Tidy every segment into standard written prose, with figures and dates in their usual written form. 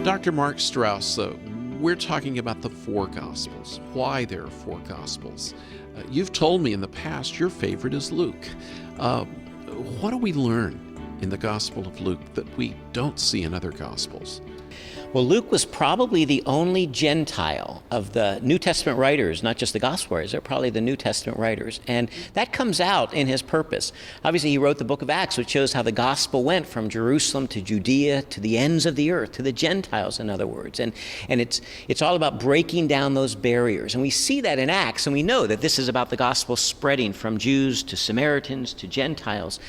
Dr. Mark Strauss, we're talking about the four Gospels, why there are four Gospels. You've told me in the past your favorite is Luke. What do we learn in the Gospel of Luke that we don't see in other Gospels? Well, Luke was probably the only Gentile of the New Testament writers, not just the Gospel writers, they're probably the New Testament writers. And that comes out in his purpose. Obviously, he wrote the book of Acts, which shows how the gospel went from Jerusalem to Judea to the ends of the earth, to the Gentiles, in other words. And it's all about breaking down those barriers. And we see that in Acts, and we know that this is about the gospel spreading from Jews to Samaritans to Gentiles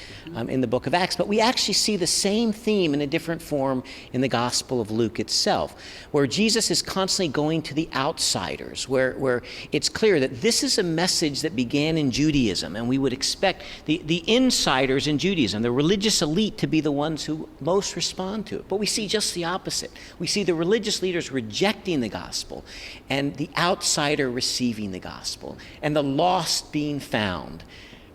in the book of Acts. But we actually see the same theme in a different form in the Gospel of Luke itself, where Jesus is constantly going to the outsiders, where it's clear that this is a message that began in Judaism, and we would expect the insiders in Judaism, the religious elite, to be the ones who most respond to it. But we see just the opposite. We see the religious leaders rejecting the gospel, and the outsider receiving the gospel, and the lost being found.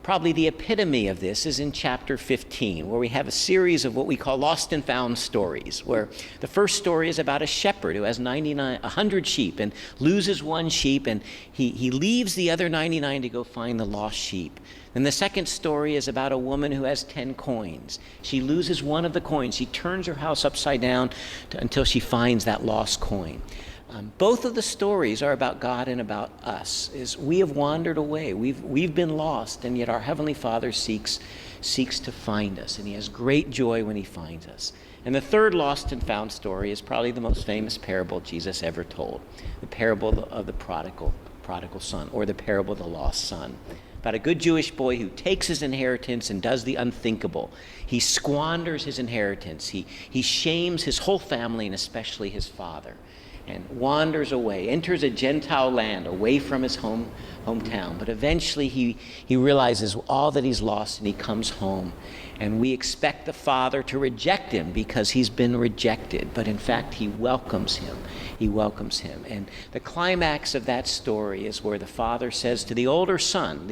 Probably the epitome of this is in chapter 15, where we have a series of what we call lost and found stories, where the first story is about a shepherd who has 100 sheep and loses one sheep, and he leaves the other 99 to go find the lost sheep. Then the second story is about a woman who has 10 coins. She loses one of the coins. She turns her house upside down until she finds that lost coin. Both of the stories are about God and about us. Is we have wandered away. We've been lost, and yet our Heavenly Father seeks to find us, and He has great joy when He finds us. And the third lost and found story is probably the most famous parable Jesus ever told, the parable of the prodigal son, or the parable of the lost son. About a good Jewish boy who takes his inheritance and does the unthinkable. He squanders his inheritance. He shames his whole family, and especially his father, and wanders away, enters a Gentile land away from his hometown. But eventually he realizes all that he's lost, and he comes home. And we expect the father to reject him because he's been rejected. But in fact, he welcomes him. He welcomes him. And the climax of that story is where the father says to the older son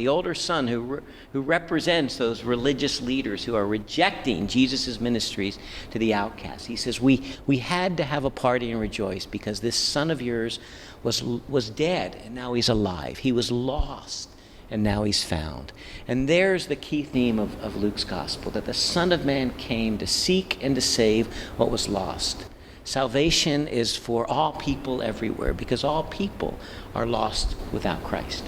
who represents those religious leaders who are rejecting Jesus' ministries to the outcasts. He says, we had to have a party and rejoice because this son of yours was dead, and now he's alive. He was lost, and now he's found. And there's the key theme of Luke's gospel, that the Son of Man came to seek and to save what was lost. Salvation is for all people everywhere, because all people are lost without Christ.